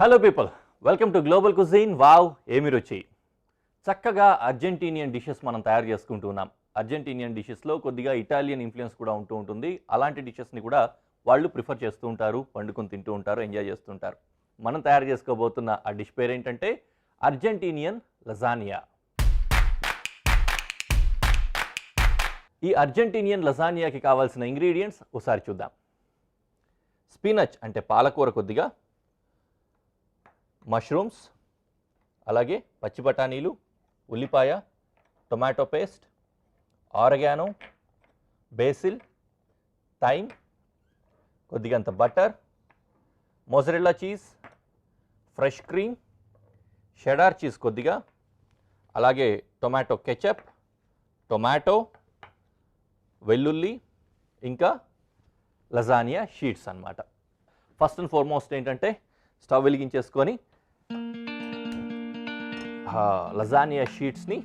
Hello people, welcome to global cuisine. Wow ఏమి రుచి! చక్కగా అర్జెంటీనియన్ డిషెస్ మనం తయారు చేసుకుంటూ ఉన్నాం. అర్జెంటీనియన్ డిషెస్లో కొద్దిగా ఇటాలియన్ ఇన్ఫ్లుయెన్స్ కూడా ఉంటూ ఉంటుంది. అలాంటి డిషెస్ని కూడా వాళ్ళు ప్రిఫర్ చేస్తూ ఉంటారు, వండుకొని తింటూ ఉంటారు, ఎంజాయ్ చేస్తుంటారు. మనం తయారు చేసుకోబోతున్న ఆ డిష్ పేరు ఏంటంటే అర్జెంటీనియన్ లజానియా. ఈ అర్జెంటీనియన్ లజానియాకి కావాల్సిన ఇంగ్రీడియంట్స్ ఒకసారి చూద్దాం. స్పినచ్ అంటే పాలకూర కొద్దిగా, మష్రూమ్స్, అలాగే పచ్చి బఠానీలు, ఉల్లిపాయ, tomato paste, oregano, basil, thyme, కొద్దిగంత butter, mozzarella cheese, fresh cream, cheddar cheese కొద్దిగా, అలాగే టొమాటో కెచప్, టొమాటో, వెల్లుల్లి, ఇంకా లజానియా షీట్స్ అన్నమాట. ఫస్ట్ అండ్ ఫార్మోస్ట్ ఏంటంటే స్టవ్ వెలిగించేసుకొని లజానియా షీట్స్ని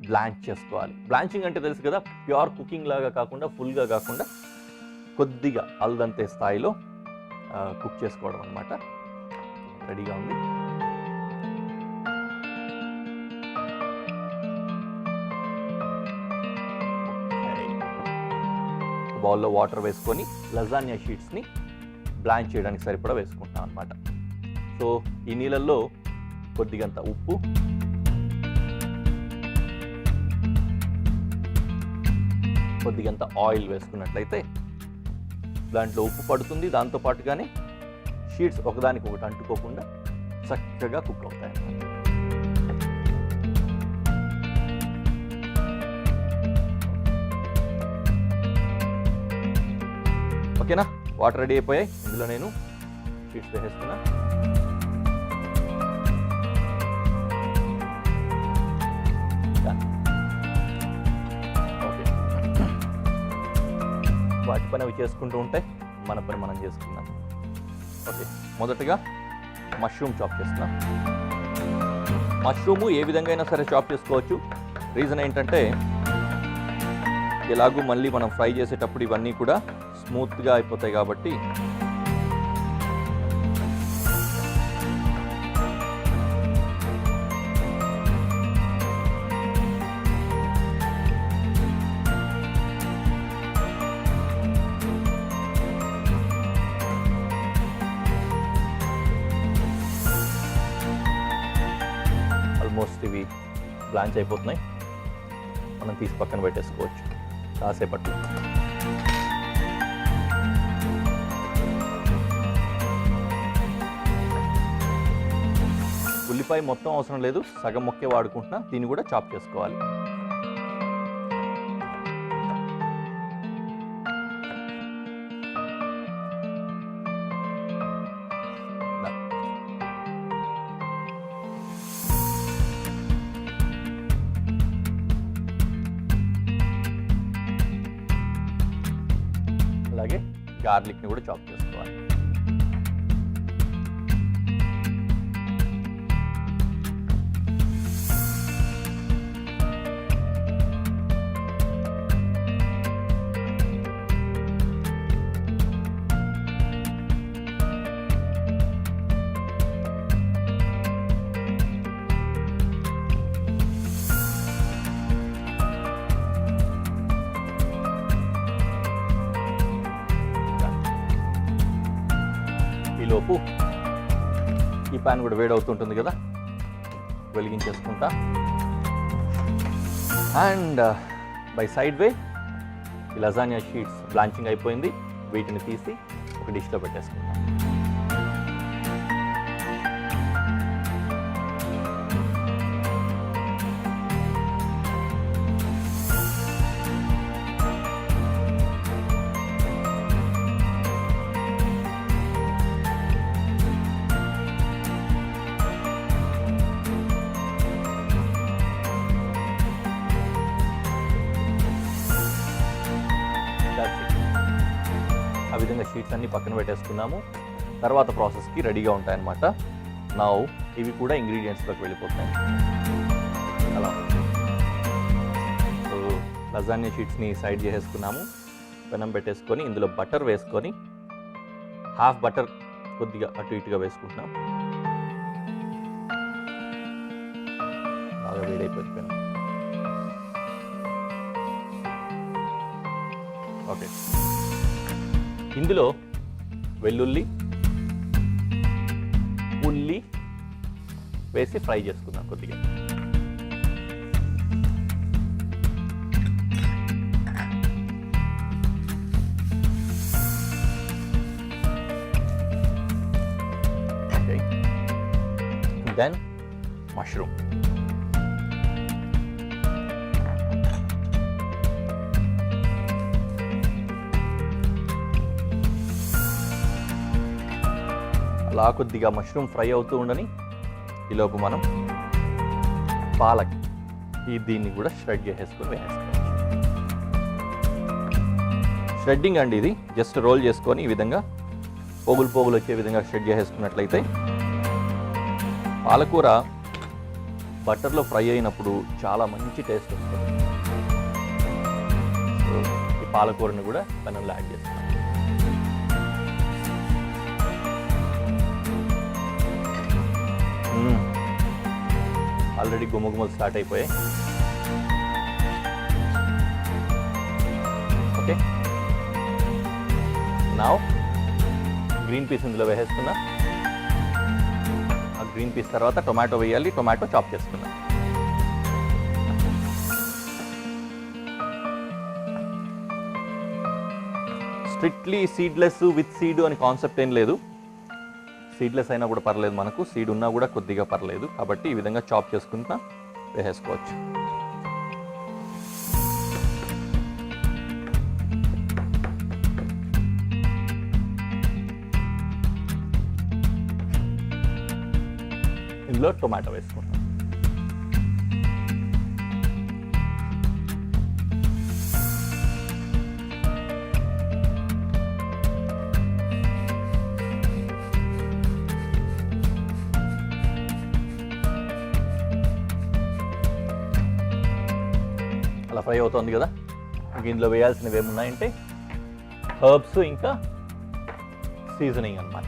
బ్లాంచ్ చేసుకోవాలి. బ్లాంచింగ్ అంటే తెలుసు కదా, ప్యూర్ కుకింగ్ లాగా కాకుండా, ఫుల్గా కాకుండా కొద్దిగా అల్దంతే స్థాయిలో కుక్ చేసుకోవడం అన్నమాట. రెడీగా ఉంది. బౌల్లో వాటర్ వేసుకొని లజానియా షీట్స్ని బ్లాంచ్ చేయడానికి సరిపడా వేసుకుంటాం అన్నమాట. సో ఈ నీళ్ళల్లో కొద్దిగంత ఉప్పు, కొద్దిగంత ఆయిల్ వేసుకున్నట్లయితే దాంట్లో ఉప్పు పడుతుంది. దాంతో పాటుగానే షీట్స్ ఒకదానికొకటి అంటుకోకుండా చక్కగా కుక్ అవుతాయి అన్నమాట. ఓకేనా, వాటర్ రెడీ అయిపోయాయి. ఇందులో నేను షీట్స్ వేసేస్తున్నా. వాటి పని అవి చేసుకుంటూ ఉంటే మన పని మనం చేసుకుందాం. ఓకే, మొదటగా మష్రూమ్ చాప్ చేస్తున్నాం. మష్రూము ఏ విధంగా అయినా సరే చాప్ చేసుకోవచ్చు. రీజన్ ఏంటంటే ఎలాగూ మళ్ళీ మనం ఫ్రై చేసేటప్పుడు ఇవన్నీ కూడా స్మూత్గా అయిపోతాయి కాబట్టి ఆల్మోస్ట్ ఇవి బ్లాంచ్ అయిపోతున్నాయి. మనం తీసి పక్కన పెట్టేసుకోవచ్చు కాసేపట్లో. ఉల్లిపాయ మొత్తం అవసరం లేదు, సగం మొక్కే వాడుకుంటున్నా. దీన్ని కూడా చాప్ చేసుకోవాలి. అలాగే గార్లిక్ని కూడా చాప్ చేసుకోవాలి. ఈలోపు ఈ ప్యాన్ కూడా వేడవుతుంటుంది కదా, వెలిగించేసుకుంటా. అండ్ బై సైడ్ వే ఈ లజానియా షీట్స్ బ్లాంచింగ్ అయిపోయింది. వీటిని తీసి ఒక డిష్లో పెట్టేసుకుంటాం. ఆ విధంగా షీట్స్ అన్ని పక్కన పెట్టేసుకున్నాము. తర్వాత ప్రాసెస్కి రెడీగా ఉంటాయన్నమాట. నౌ ఇవి కూడా ఇంగ్రీడియంట్స్లోకి వెళ్ళిపోతాయి. అలా సో లజానియా షీట్స్ని సైడ్ చేసేసుకున్నాము. పెనం పెట్టేసుకొని ఇందులో బటర్ వేసుకొని, హాఫ్ బటర్ కొద్దిగా అటు ఇటుగా వేసుకుంటున్నాం. బాగా వేడైపోయింది. ఓకే, ఇందులో వెల్లుల్లి, ఉల్లి వేసి ఫ్రై చేసుకుందాం కొద్దిగా. Okay, then mushroom. అలా కొద్దిగా మష్రూమ్ ఫ్రై అవుతూ ఉండని ఈలోపు మనం పాలక్ దీన్ని కూడా షెడ్ చేసేసుకొని వేసేసుకోవచ్చు. షెడ్డింగ్ అండి ఇది, జస్ట్ రోల్ చేసుకొని ఈ విధంగా పోగులు పోగులు వచ్చే విధంగా షెడ్ చేసేసుకున్నట్లయితే పాలకూర బటర్లో ఫ్రై అయినప్పుడు చాలా మంచి టేస్ట్ వస్తుంది. సో ఈ పాలకూరని కూడా పెనంలో యాడ్ చేస్తాం. ఆల్రెడీ గుమ్మగుమ్మలు స్టార్ట్ అయిపోయాయి. ఓకే, నౌ గ్రీన్ పీస్ ఇందులో వేసేస్తున్నా. ఆ గ్రీన్ పీస్ తర్వాత టొమాటో వేయాలి. టొమాటో చాప్ చేసుకున్నా. స్ట్రిక్ట్లీ సీడ్లెస్ విత్ సీడ్ అని కాన్సెప్ట్ ఏం లేదు. సీడ్లెస్ అయినా కూడా పర్లేదు, మనకు సీడ్ ఉన్నా కూడా కొద్దిగా పర్లేదు. కాబట్టి ఈ విధంగా చాప్ చేసుకుంటా వేసేసుకోవచ్చు. ఇందులో టొమాటో వేసుకుంటాం. అలా ఫ్రై అవుతుంది కదా. ఇంక ఇందులో వేయాల్సినవి ఏమున్నాయంటే హర్బ్స్ ఇంకా సీజనింగ్ అన్నమాట.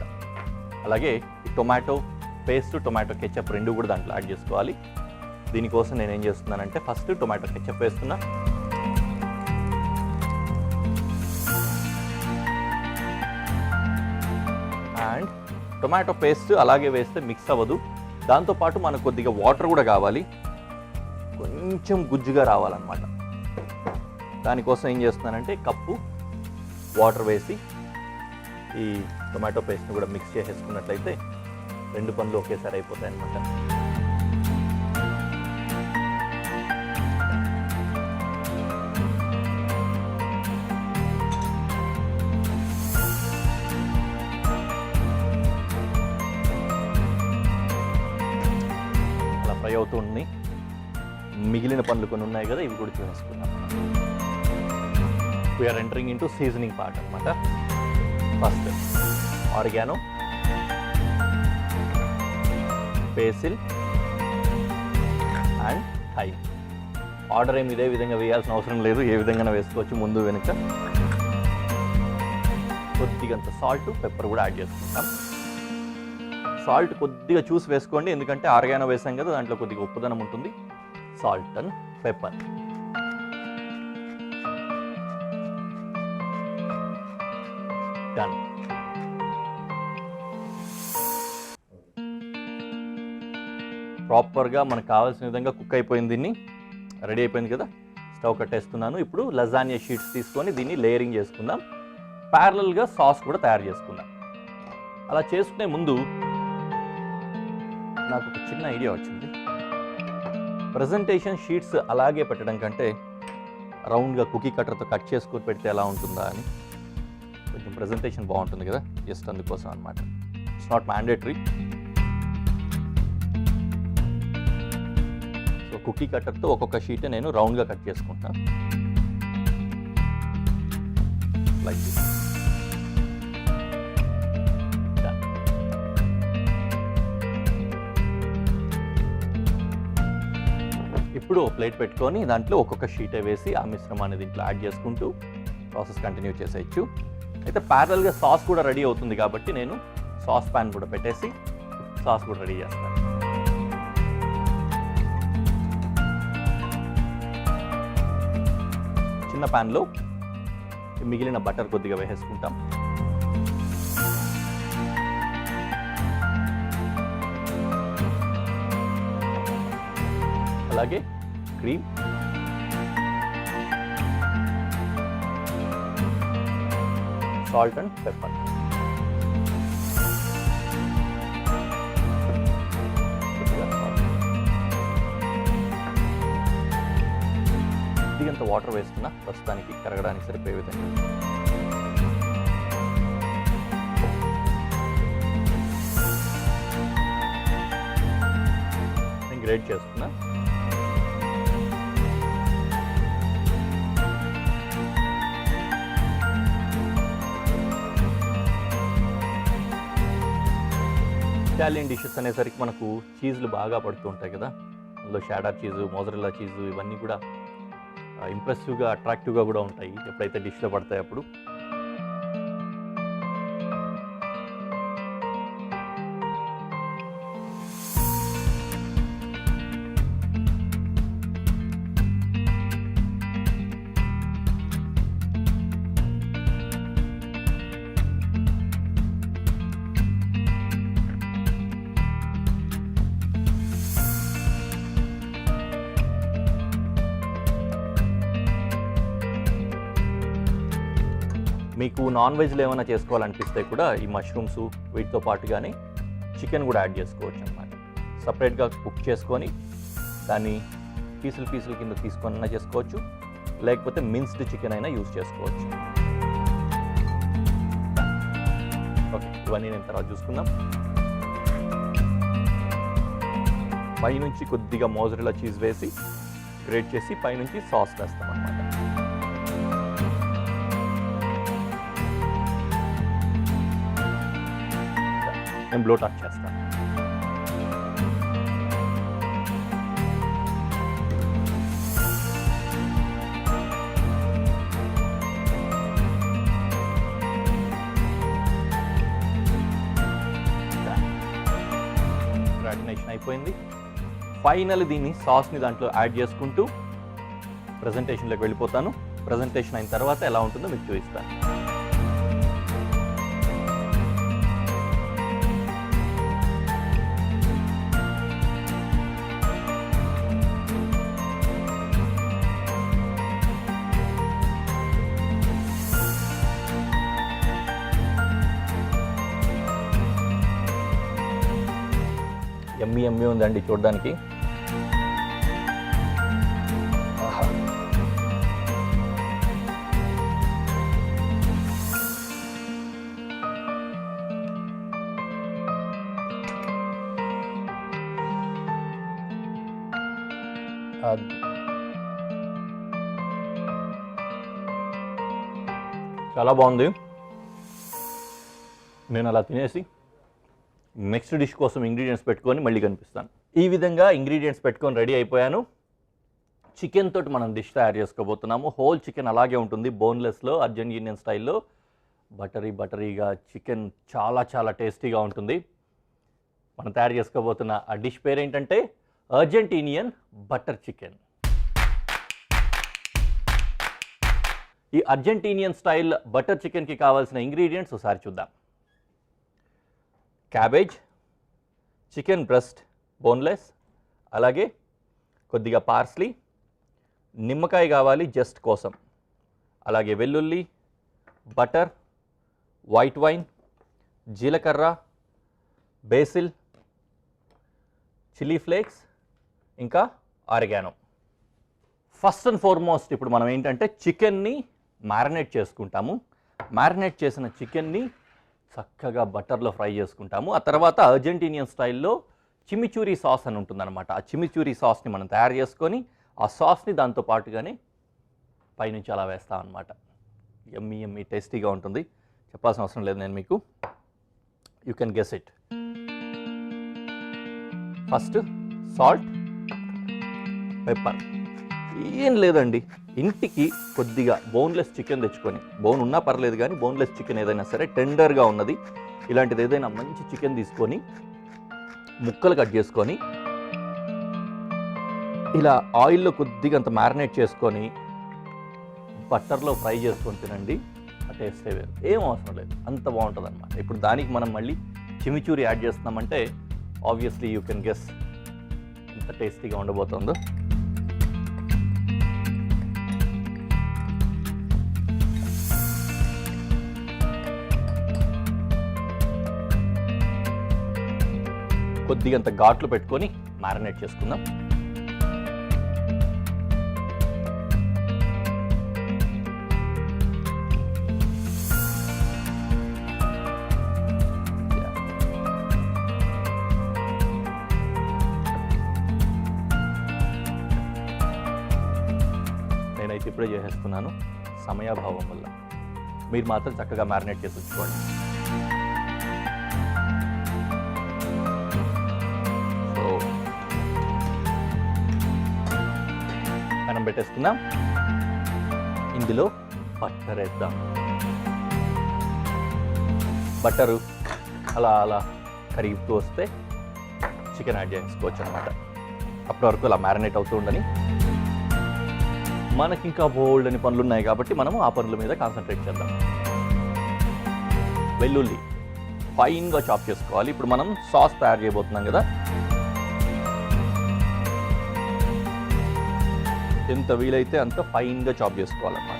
అలాగే ఈ టొమాటో పేస్ట్, టొమాటో కెచప్ రెండు కూడా దాంట్లో యాడ్ చేసుకోవాలి. దీనికోసం నేను ఏం చేస్తున్నానంటే ఫస్ట్ టొమాటో కెచప్ వేస్తున్నా. అండ్ టొమాటో పేస్ట్ అలాగే వేస్తే మిక్స్ అవ్వదు. దాంతోపాటు మనకు కొద్దిగా వాటర్ కూడా కావాలి, కొంచెం గుజ్జుగా రావాలన్నమాట. దానికోసం ఏం చేస్తున్నానంటే కప్పు వాటర్ వేసి ఈ టొమాటో పేస్ట్ని కూడా మిక్స్ చేసేసుకున్నట్లయితే రెండు పనులు ఒకేసారి అయిపోతాయి అన్నమాట. అలా ఫ్రై అవుతుంది. మిగిలిన పనులు కొన్ని ఉన్నాయి కదా, ఇవి కూడా చూసుకున్నాం. We're entering into seasoning part అనమాట. First oregano, basil and thyme. Order ఏమి ఇదే విధంగా వేయాల్సిన అవసరం లేదు, ఏ విధంగా వేసుకోవచ్చు ముందు వెనుక. కొద్దిగంత సాల్ట్, పెప్పర్ కూడా యాడ్ చేసుకుంటాం. సాల్ట్ కొద్దిగా చూసి వేసుకోండి, ఎందుకంటే ఆరిగానో వేసాం కదా, దాంట్లో కొద్దిగా ఉప్పుదనం ఉంటుంది. Salt and pepper. డన్. ప్రాపర్గా మనకు కావాల్సిన విధంగా కుక్ అయిపోయింది. దీన్ని రెడీ అయిపోయింది కదా, స్టవ్ కట్టేస్తున్నాను. ఇప్పుడు లజానియా షీట్స్ తీసుకొని దీన్ని లేయరింగ్ చేసుకుందాం. ప్యారలల్గా సాస్ కూడా తయారు చేసుకుందాం. అలా చేసుకునే ముందు నాకు ఒక చిన్న ఐడియా వచ్చింది. ప్రజెంటేషన్ షీట్స్ అలాగే పెట్టడం కంటే రౌండ్గా కుకీ కట్టర్తో కట్ చేసుకొని పెడితే ఎలా ఉంటుందా అని. కొంచెం ప్రజెంటేషన్ బాగుంటుంది కదా, జస్ట్ అందుకోసం అనమాట. It's not mandatory. So cookie కట్టర్తో ఒక్కొక్క షీట్ నేను రౌండ్గా కట్ చేసుకుంటాను. Like this. ఇప్పుడు ప్లేట్ పెట్టుకొని దాంట్లో ఒక్కొక్క షీటే వేసి ఆ మిశ్రమాన్ని దీంట్లో యాడ్ చేసుకుంటూ ప్రాసెస్ కంటిన్యూ చేసేయచ్చు. అయితే ప్యారలల్గా సాస్ కూడా రెడీ అవుతుంది కాబట్టి నేను సాస్ ప్యాన్ కూడా పెట్టేసి సాస్ కూడా రెడీ చేస్తాను. చిన్న ప్యాన్లో మిగిలిన బటర్ కొద్దిగా వేసేసుకుంటాం. అలాగే క్రీమ్, సాల్ట్ అండ్ పెప్పర్. కొద్దిగంత వాటర్ వేసుకున్నా ప్రస్తుతానికి కరగడానికి సరిపోయే విధంగా. నేను గ్రేట్ చేసుకున్నా. ఇటాలియన్ డిషెస్ అనేసరికి మనకు చీజ్లు బాగా పడుతూ ఉంటాయి కదా, అందులో షాడార్ చీజు, మోజరెల్లా చీజు ఇవన్నీ కూడా ఇంప్రెసివ్గా, అట్రాక్టివ్గా కూడా ఉంటాయి ఎప్పుడైతే డిష్లో పడతాయి అప్పుడు. మీకు నాన్ వెజ్లో ఏమైనా చేసుకోవాలనిపిస్తే కూడా ఈ మష్రూమ్స్ వీటితో పాటుగానే చికెన్ కూడా యాడ్ చేసుకోవచ్చు అన్నమాట. సపరేట్గా కుక్ చేసుకొని దాన్ని పీసులు కింద తీసుకొని చేసుకోవచ్చు, లేకపోతే మిన్స్డ్ చికెన్ అయినా యూజ్ చేసుకోవచ్చు. ఓకే, ఇవన్నీ నేను తర్వాత చూసుకుందాం. పైనుంచి కొద్దిగా మోజరెల్లా చీజ్ వేసి గ్రేట్ చేసి పైనుంచి సాస్ వేస్తాం అన్నమాట. నేను బ్లో టాప్ చేస్తాను. గ్రాటినేషన్ అయిపోయింది. ఫైనల్ దీన్ని సాస్ని దాంట్లో యాడ్ చేసుకుంటూ ప్రజెంటేషన్లోకి వెళ్ళిపోతాను. ప్రజెంటేషన్ అయిన తర్వాత ఎలా ఉంటుందో మీకు చూపిస్తాను. యమ్మీ ఉందండి చూడడానికి. చాలా బాగుంది. నేను అలా తినేసి నెక్స్ట్ డిష్ కోసం ఇంగ్రీడియంట్స్ పెట్టుకొని మళ్ళీ కనిపిస్తాను. ఈ విధంగా ఇంగ్రీడియంట్స్ పెట్టుకొని రెడీ అయిపోయాను. చికెన్ తోటి మనం డిష్ తయారు చేసుకోబోతున్నాము. హోల్ చికెన్ అలాగే ఉంటుంది, బోన్లెస్లో, అర్జెంటీనియన్ స్టైల్లో. బటరీగా చికెన్ చాలా చాలా టేస్టీగా ఉంటుంది. మనం తయారు చేసుకోబోతున్న ఆ డిష్ పేరు ఏంటంటే అర్జెంటీనియన్ బటర్ చికెన్. ఈ అర్జెంటీనియన్ స్టైల్ బటర్ చికెన్కి కావాల్సిన ఇంగ్రీడియంట్స్ ఒకసారి చూద్దాం. క్యాబేజ్, చికెన్ బ్రెస్ట్ బోన్లెస్, అలాగే కొద్దిగా పార్స్లీ, నిమ్మకాయ కావాలి జస్ట్ కోసం, అలాగే వెల్లుల్లి, బటర్, వైట్ వైన్, జీలకర్ర, బేసిల్, చిల్లీ ఫ్లేక్స్, ఇంకా ఆరిగానో. ఫస్ట్ అండ్ ఫార్మోస్ట్ ఇప్పుడు మనం ఏంటంటే చికెన్ని మ్యారినేట్ చేసుకుంటాము. మ్యారినేట్ చేసిన చికెన్ని చక్కగా బటర్లో ఫ్రై చేసుకుంటాము. ఆ తర్వాత అర్జెంటీనియన్ స్టైల్లో చిమిచూరి సాస్ అని ఉంటుందన్నమాట. ఆ చిమిచూరి సాస్ని మనం తయారు చేసుకొని ఆ సాస్ని దాంతో పాటుగానే పైనుంచి అలా వేస్తాం అన్నమాట. యమ్మీ టేస్టీగా ఉంటుంది. చెప్పాల్సిన అవసరం లేదు నేను మీకు. You can guess it. First salt, pepper. ఏం లేదండి, ఇంటికి కొద్దిగా బోన్లెస్ చికెన్ తెచ్చుకొని, బోన్ ఉన్నా పర్లేదు కానీ బోన్లెస్ చికెన్ ఏదైనా సరే టెండర్గా ఉన్నది ఇలాంటిది ఏదైనా మంచి చికెన్ తీసుకొని ముక్కలు కట్ చేసుకొని ఇలా ఆయిల్లో కొద్దిగా అంత మ్యారినేట్ చేసుకొని బట్టర్లో ఫ్రై చేసుకొని తినండి, ఆ టేస్టే వేరు, ఏం అవసరం లేదు, అంత బాగుంటుంది అనమాట. ఇప్పుడు దానికి మనం మళ్ళీ చిమిచూరి యాడ్ చేస్తున్నామంటే ఆబ్వియస్లీ యూ కెన్ గెస్ ఎంత టేస్టీగా ఉండబోతుందో. కొద్దిగా అంత ఘాట్లు పెట్టుకొని మ్యారినేట్ చేసుకుందాం. నేనైతే ఇప్పుడే చేసేస్తున్నాను సమయాభావం వల్ల. మీరు మాత్రం చక్కగా మ్యారినేట్ చేసి ఉంచుకోండి. పెనం పెట్టేసుకుందాం. ఇందులో బట్టర్ వేద్దాం. బట్టరు అలా అలా కరిగిపోతూ వస్తే చికెన్ యాడ్ చేసుకోవచ్చు అనమాట. అప్పటి వరకు అలా మ్యారినేట్ అవుతూ ఉండని. మనకి ఇంకా బోల్డ్ అని పనులు ఉన్నాయి కాబట్టి మనము ఆ పనుల మీద కాన్సన్ట్రేట్ చేద్దాం. వెల్లుల్లి ఫైన్గా చాప్ చేసుకోవాలి. ఇప్పుడు మనం సాస్ తయారు చేయబోతున్నాం కదా, ఎంత వీలైతే అంత ఫైన్గా చాప్ చేసుకోవాలన్నమాట.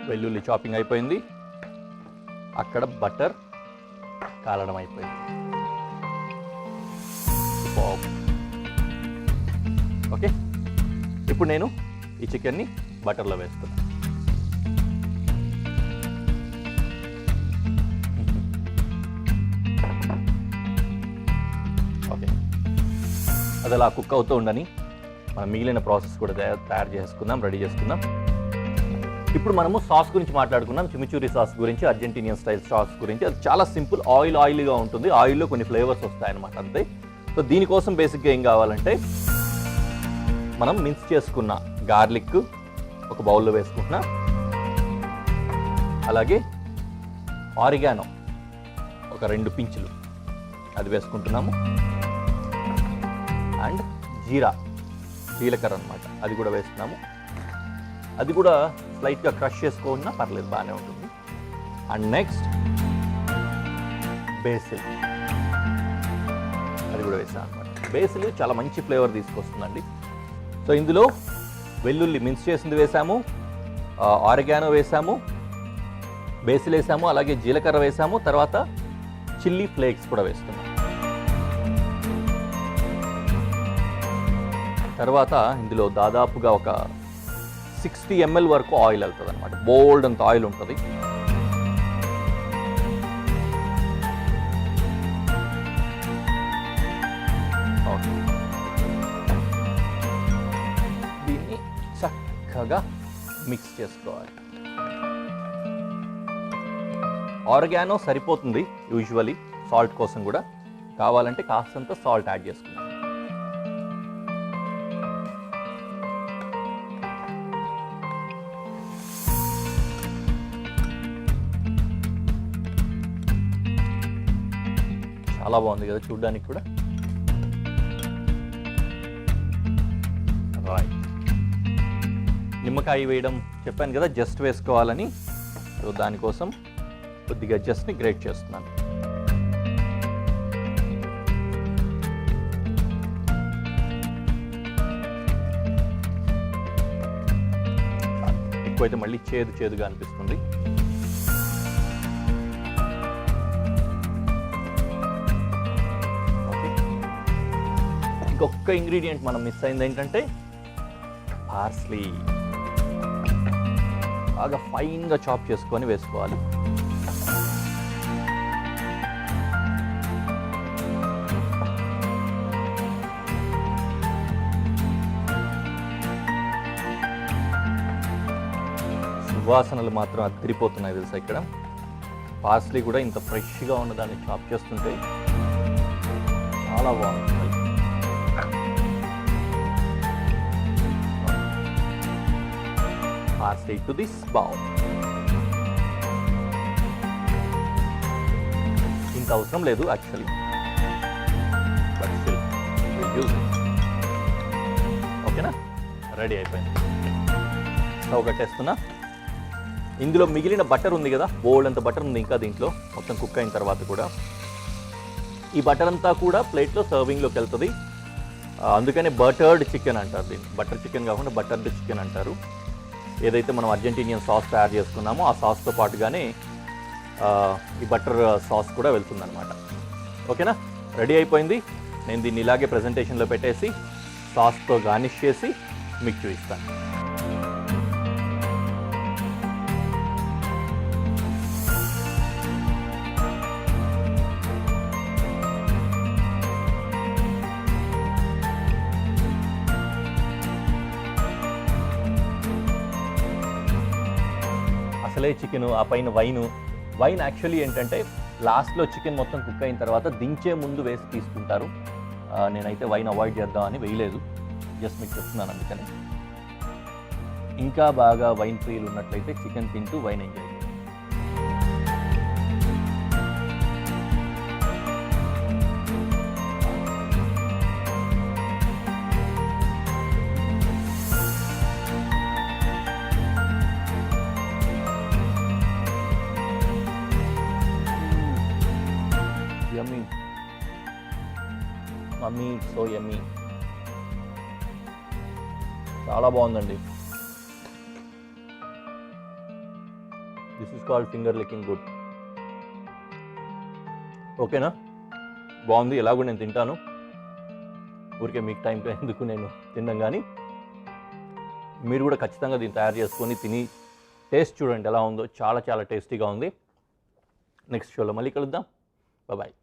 వెల్లుల్లి చాపింగ్ అయిపోయింది, అక్కడ బటర్ కాలడం అయిపోయింది. ఓకే, ఇప్పుడు నేను ఈ చికెన్ని బటర్లో వేస్తున్నాను. ఓకే, అది అలా కుక్ అవుతూ ఉండని మనం మిగిలిన ప్రాసెస్ కూడా తయారు చేసుకుందాం, రెడీ చేసుకుందాం. ఇప్పుడు మనము సాస్ గురించి మాట్లాడుకున్నాం, చిమిచూరి సాస్ గురించి, అర్జెంటీనియన్ స్టైల్ సాస్ గురించి. అది చాలా సింపుల్, ఆయిల్గా ఉంటుంది, ఆయిల్లో కొన్ని ఫ్లేవర్స్ వస్తాయన్నమాట అంతే. సో దీనికోసం బేసిక్గా ఏం కావాలంటే మనం మిక్స్ చేసుకున్న గార్లిక్ ఒక బౌల్లో వేసుకుంటున్నా, అలాగే ఆరిగానో ఒక 2 పించులు అది వేసుకుంటున్నాము, అండ్ జీలకర్ర అనమాట అది కూడా వేస్తున్నాము. అది కూడా స్లైట్గా క్రష్ చేసుకున్నా పర్లేదు, బాగానే ఉంటుంది. అండ్ నెక్స్ట్ బేసిల్, అది కూడా వేసాను అనమాట. బేసిల్ చాలా మంచి ఫ్లేవర్ తీసుకొస్తుందండి. సో ఇందులో వెల్లుల్లి మిక్స్ చేసింది వేసాము, ఆరిగానో వేసాము, బేసిల్ వేసాము, అలాగే జీలకర్ర వేసాము, తర్వాత చిల్లీ ఫ్లేక్స్ కూడా వేస్తున్నాము. తర్వాత ఇందులో దాదాపుగా ఒక 60 ml వరకు ఆయిల్ వెళ్తుంది అనమాట. బోల్డ్ అంత ఆయిల్ ఉంటుంది. దీన్ని చక్కగా మిక్స్ చేసుకోవాలి. ఆరిగానో సరిపోతుంది యూజువలీ సాల్ట్ కోసం కూడా, కావాలంటే కాస్తంత సాల్ట్ యాడ్ చేసుకుందాం. చాలా బాగుంది కదా చూడ్డానికి కూడా. రైట్, నిమ్మకాయ వేయడం చెప్పాను కదా, జస్ట్ వేసుకోవాలని. సో దానికోసం కొద్దిగా జస్ట్ని గ్రేట్ చేస్తున్నాను. ఎక్కువైతే మళ్ళీ చేదుగా అనిపిస్తుంది. ఇంకొక ఇంగ్రీడియంట్ మనం మిస్ అయింది ఏంటంటే పార్స్లీ. బాగా ఫైన్గా చాప్ చేసుకొని వేసుకోవాలి. సువాసనలు మాత్రం అదిరిపోతున్నాయి తెలుసా. ఇక్కడ పార్స్లీ కూడా ఇంత ఫ్రెష్గా ఉన్నదాన్ని చాప్ చేస్తుంటే చాలా బాగుంటుంది. are straight to this bowl. ఇంత అవసరం లేదు actually, but still will use it. ఓకేనా, రెడీ అయిపోయింది. స్టవ్ కట్టేస్తున్నా. ఇందులో మిగిలిన బటర్ ఉంది కదా, బోల్డ్ అంత బటర్ ఉంది ఇంకా దీంట్లో, మొత్తం కుక్ అయిన తర్వాత కూడా ఈ బటర్ అంతా కూడా ప్లేట్లో సర్వింగ్లోకి వెళ్తుంది. అందుకనే బటర్డ్ చికెన్ అంటారు దీన్ని. బటర్ చికెన్ కాకుండా బటర్డ్ చికెన్ అంటారు. ఏదైతే మనం అర్జెంటీనియన్ సాస్ తయారు చేసుకున్నామో ఆ సాస్తో పాటుగానే ఈ బటర్ సాస్ కూడా వెళ్తుందన్నమాట. ఓకేనా, రెడీ అయిపోయింది. నేను దీన్ని ఇలాగే ప్రజెంటేషన్లో పెట్టేసి సాస్తో గార్నిష్ చేసి మీకు చూపిస్తాను. అసలే చికెన్, ఆ పైన వైన్ యాక్చువల్లీ ఏంటంటే లాస్ట్లో చికెన్ మొత్తం కుక్ అయిన తర్వాత దించే ముందు వేసి తీసుకుంటారు. నేనైతే వైన్ అవాయిడ్ చేద్దామని వేయలేదు, జస్ట్ మీకు చెప్తున్నాను. అందుకని ఇంకా బాగా వైన్ ప్రియులు ఉన్నట్లయితే చికెన్ తింటూ వైన్ ఎంజాయ్ చేయండి. యమ్మీ మమ్మీ, సో యమ్మీ, చాలా బాగుందండి. This is called finger లికింగ్ good. ఓకేనా, బాగుంది. ఎలాగో నేను తింటాను, ఊరికే మీకు టైం ఎందుకు నేను తిన్నాం. కానీ మీరు కూడా ఖచ్చితంగా దీన్ని తయారు చేసుకొని తిని టేస్ట్ చూడండి ఎలా ఉందో. చాలా చాలా టేస్టీగా ఉంది. నెక్స్ట్ షోలో మళ్ళీ కలుద్దాం. బాయ్.